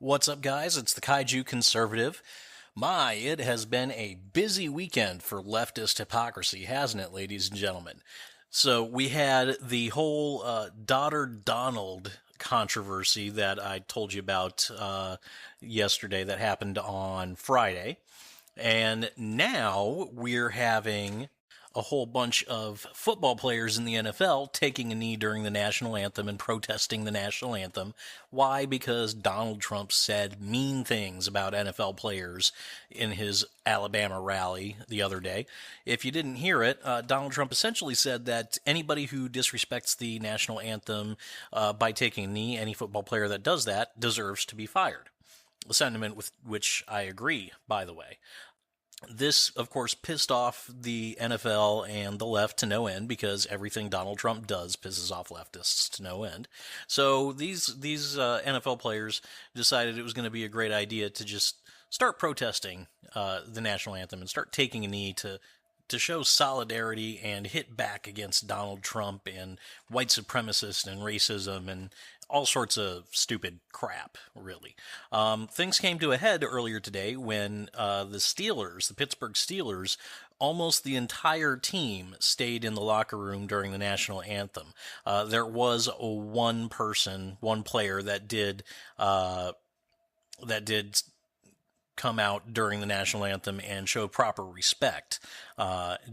What's up, guys? It's the Kaiju Conservative. It has been a busy weekend for leftist hypocrisy, hasn't it, ladies and gentlemen? So we had the whole daughter Donald controversy that I told you about yesterday that happened on Friday. And now we're having a whole bunch of football players in the NFL taking a knee during the national anthem and protesting the national anthem. Why? Because Donald Trump said mean things about NFL players in his Alabama rally the other day. If you didn't hear it, Donald Trump essentially said that anybody who disrespects the national anthem by taking a knee, any football player that does that, deserves to be fired. A sentiment with which I agree, by the way. This, of course, pissed off the NFL and the left to no end because everything Donald Trump does pisses off leftists to no end. So these NFL players decided it was going to be a great idea to just start protesting the national anthem and start taking a knee to show solidarity and hit back against Donald Trump and white supremacists and racism and all sorts of stupid crap, really. Things came to a head earlier today when the Pittsburgh Steelers, almost the entire team stayed in the locker room during the national anthem. There was one player that did come out during the national anthem and show proper respect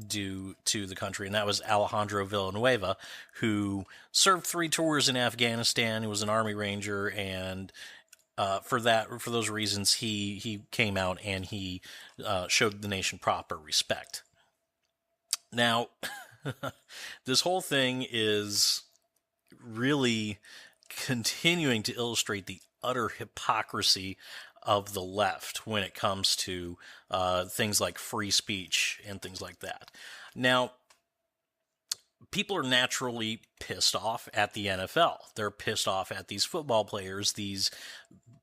due to the country, and that was Alejandro Villanueva, who served 3 tours in Afghanistan. He was an Army Ranger, and for those reasons, he came out and he showed the nation proper respect. Now, this whole thing is really continuing to illustrate the utter hypocrisy of the left when it comes to things like free speech and things like that. Now, people are naturally pissed off at the NFL. They're pissed off at these football players, these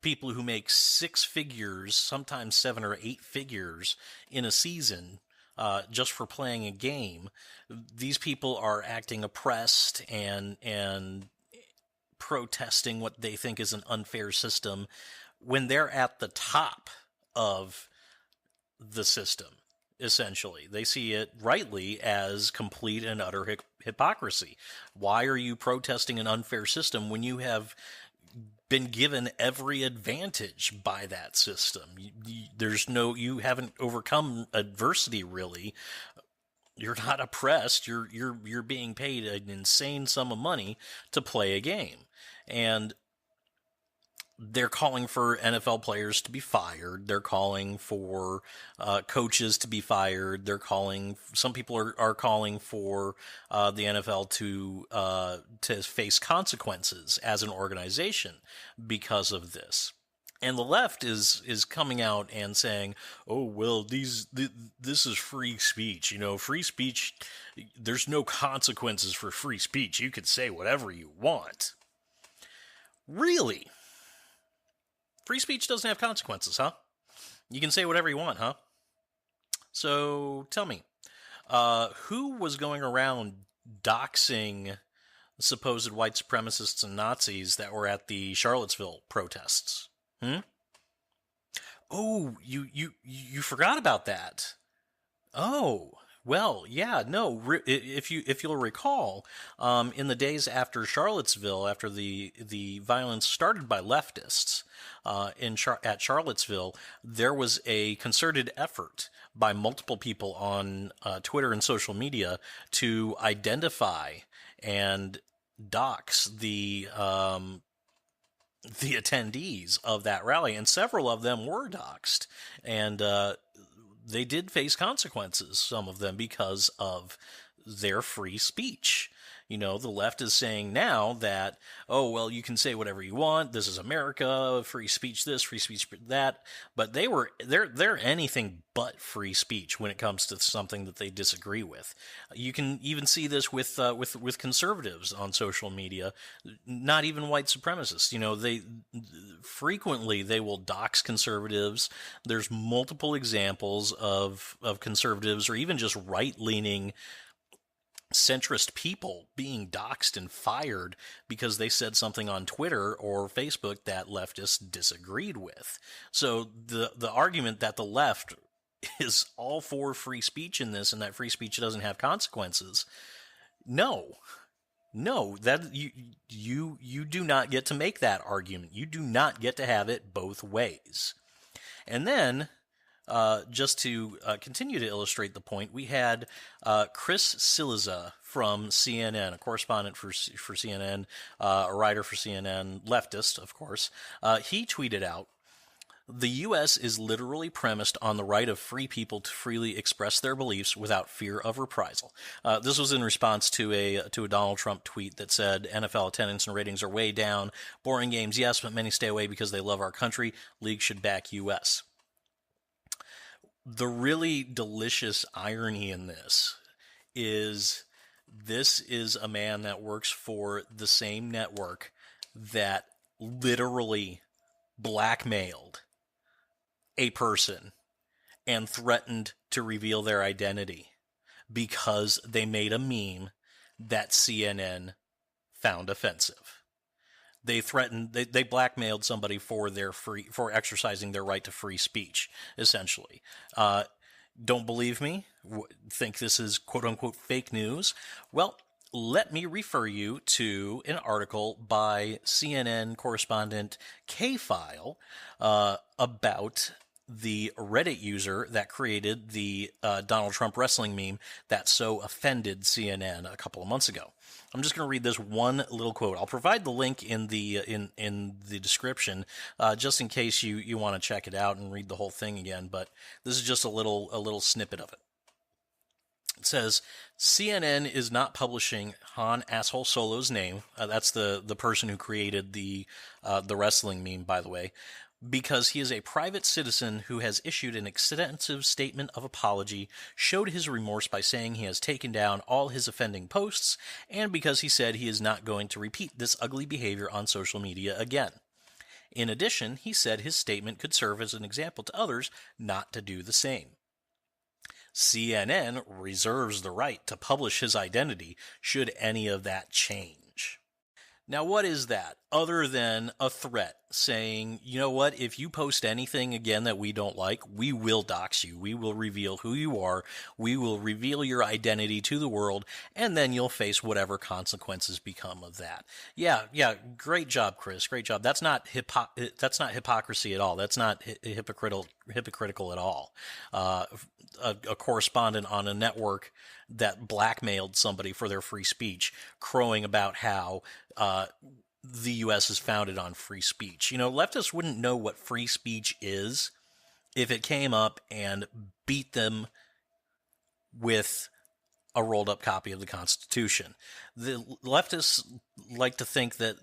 people who make 6 figures, sometimes 7 or 8 figures in a season just for playing a game. These people are acting oppressed and protesting what they think is an unfair system when they're at the top of the system, essentially. They see it rightly as complete and utter hypocrisy. Why are you protesting an unfair system when you have been given every advantage by that system? You haven't overcome adversity, really. You're not oppressed. You're being paid an insane sum of money to play a game. And they're calling for NFL players to be fired. They're calling for coaches to be fired. Some people are calling for the NFL to face consequences as an organization because of this. And the left is coming out and saying, "Oh well, this is free speech. Free speech. There's no consequences for free speech. You could say whatever you want." Really? Free speech doesn't have consequences, huh? You can say whatever you want, huh? So tell me, who was going around doxing supposed white supremacists and Nazis that were at the Charlottesville protests? Oh, you forgot about that. Oh, well, yeah, no. If you'll recall, in the days after Charlottesville, after the violence started by leftists at Charlottesville, there was a concerted effort by multiple people on Twitter and social media to identify and dox the attendees of that rally, and several of them were doxed, and they did face consequences, some of them, because of their free speech. The left is saying now that, oh, well, you can say whatever you want. This is America, free speech this, free speech that. But they're anything but free speech when it comes to something that they disagree with. You can even see this with conservatives on social media, not even white supremacists. They will dox conservatives. There's multiple examples of conservatives or even just right-leaning centrist people being doxxed and fired because they said something on Twitter or Facebook that leftists disagreed with. So the argument that the left is all for free speech in this and that free speech doesn't have consequences, no. No, that you do not get to make that argument. You do not get to have it both ways. And then, just to continue to illustrate the point, we had Chris Cillizza from CNN, a correspondent for CNN, a writer for CNN, leftist, of course. He tweeted out, "The U.S. is literally premised on the right of free people to freely express their beliefs without fear of reprisal." This was in response to a Donald Trump tweet that said, "NFL attendance and ratings are way down. Boring games, yes, but many stay away because they love our country. League should back U.S." The really delicious irony in this is a man that works for the same network that literally blackmailed a person and threatened to reveal their identity because they made a meme that CNN found offensive. They threatened, they blackmailed somebody for exercising their right to free speech, essentially. Don't believe me? Think this is quote unquote fake news? Well, let me refer you to an article by CNN correspondent K-File about the Reddit user that created the Donald Trump wrestling meme that so offended CNN a couple of months ago. I'm just going to read this one little quote. I'll provide the link in the description just in case you want to check it out and read the whole thing again. But this is just a little snippet of it. It says, CNN is not publishing Han Asshole Solo's name. That's the person who created the wrestling meme, by the way, because he is a private citizen who has issued an extensive statement of apology, showed his remorse by saying he has taken down all his offending posts, and because he said he is not going to repeat this ugly behavior on social media again. In addition, he said his statement could serve as an example to others not to do the same. CNN reserves the right to publish his identity should any of that change. Now, what is that other than a threat saying, you know what, if you post anything again that we don't like, we will dox you. We will reveal who you are. We will reveal your identity to the world, and then you'll face whatever consequences become of that. Yeah, great job, Chris. Great job. That's not hypocrisy at all. That's not hypocritical at all. A correspondent on a network that blackmailed somebody for their free speech, crowing about how the U.S. is founded on free speech. You know, leftists wouldn't know what free speech is if it came up and beat them with a rolled up copy of the Constitution. The leftists like to think that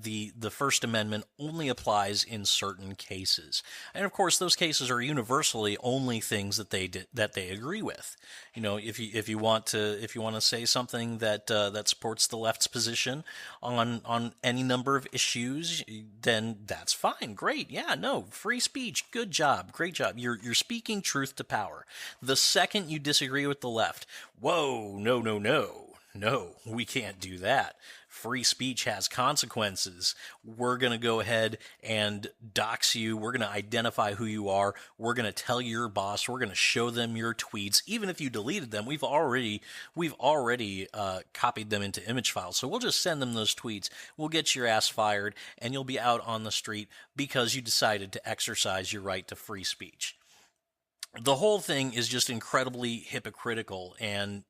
the First Amendment only applies in certain cases, and of course those cases are universally only things that they agree with. You know, if you want to say something that supports the left's position on any number of issues, then that's fine, great, yeah, no, free speech, good job, great job. You're speaking truth to power. The second you disagree with the left, whoa, no, we can't do that. Free speech has consequences. We're going to go ahead and dox you. We're going to identify who you are. We're going to tell your boss. We're going to show them your tweets. Even if you deleted them, we've already copied them into image files. So we'll just send them those tweets. We'll get your ass fired, and you'll be out on the street because you decided to exercise your right to free speech. The whole thing is just incredibly hypocritical, and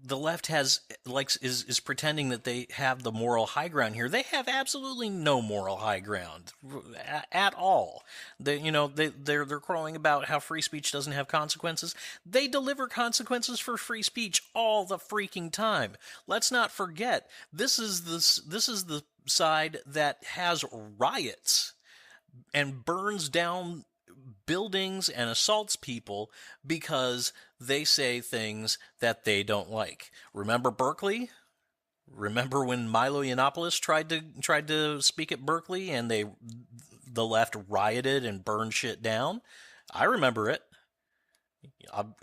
the left is pretending that they have the moral high ground here. They have absolutely no moral high ground at all. They're crowing about how free speech doesn't have consequences. They deliver consequences for free speech all the freaking time. Let's not forget, this is the side that has riots and burns down buildings and assaults people because they say things that they don't like. Remember Berkeley? Remember when Milo Yiannopoulos tried to speak at Berkeley and the left rioted and burned shit down? I remember it.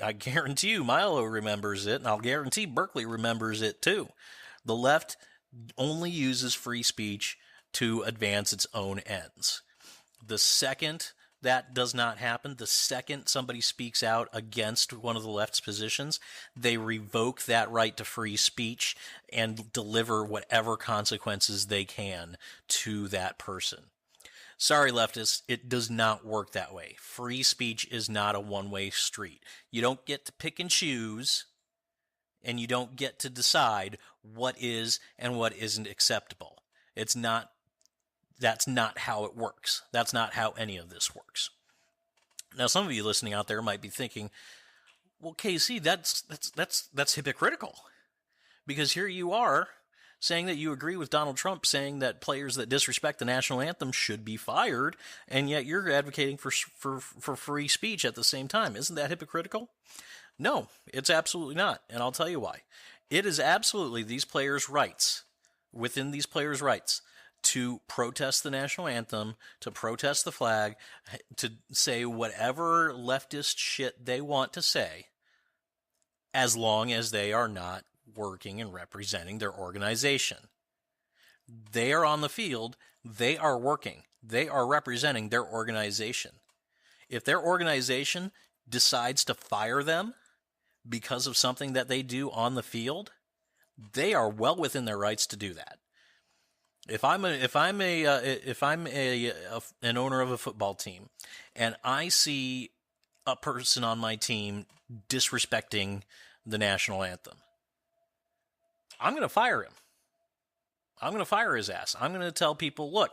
I guarantee you Milo remembers it, and I'll guarantee Berkeley remembers it too. The left only uses free speech to advance its own ends. The second that does not happen, the second somebody speaks out against one of the left's positions, they revoke that right to free speech and deliver whatever consequences they can to that person. Sorry, leftists, it does not work that way. Free speech is not a one-way street. You don't get to pick and choose, and you don't get to decide what is and what isn't acceptable. That's not how it works. That's not how any of this works. Now, some of you listening out there might be thinking, well, KC, that's hypocritical. Because here you are saying that you agree with Donald Trump saying that players that disrespect the national anthem should be fired, and yet you're advocating for free speech at the same time. Isn't that hypocritical? No, it's absolutely not, and I'll tell you why. It is absolutely these players' rights, within these players' rights, to protest the national anthem, to protest the flag, to say whatever leftist shit they want to say, as long as they are not working and representing their organization. They are on the field, they are working, they are representing their organization. If their organization decides to fire them because of something that they do on the field, they are well within their rights to do that. If I'm an owner of a football team and I see a person on my team disrespecting the national anthem, I'm going to fire him. I'm going to fire his ass. I'm going to tell people, look,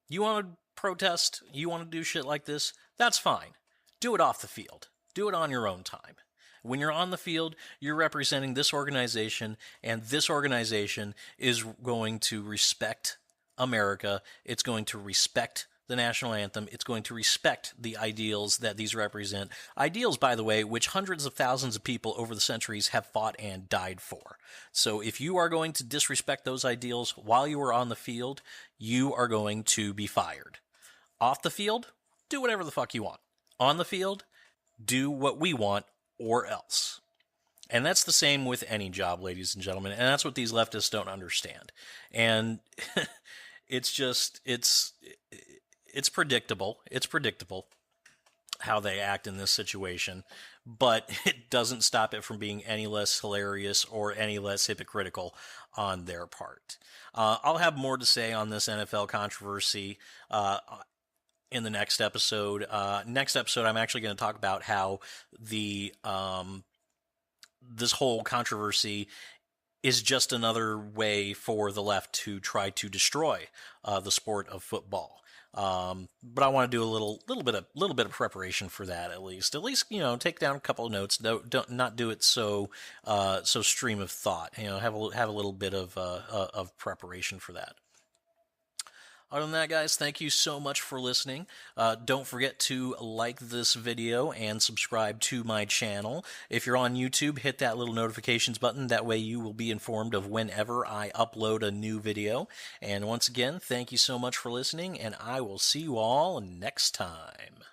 you want to protest, you want to do shit like this, that's fine. Do it off the field. Do it on your own time. When you're on the field, you're representing this organization, and this organization is going to respect America. It's going to respect the national anthem. It's going to respect the ideals that these represent. Ideals, by the way, which hundreds of thousands of people over the centuries have fought and died for. So if you are going to disrespect those ideals while you are on the field, you are going to be fired. Off the field, do whatever the fuck you want. On the field, do what we want or else. And that's the same with any job, ladies and gentlemen. And that's what these leftists don't understand. And it's predictable. It's predictable how they act in this situation, but it doesn't stop it from being any less hilarious or any less hypocritical on their part. I'll have more to say on this NFL controversy in the next episode. Next episode, I'm actually going to talk about how this whole controversy is just another way for the left to try to destroy the sport of football. But I want to do a little bit of preparation for that at least. Take down a couple of notes. Don't not do it so stream of thought. Have a little bit of preparation for that. Other than that, guys, thank you so much for listening. Don't forget to like this video and subscribe to my channel. If you're on YouTube, hit that little notifications button. That way you will be informed of whenever I upload a new video. And once again, thank you so much for listening, and I will see you all next time.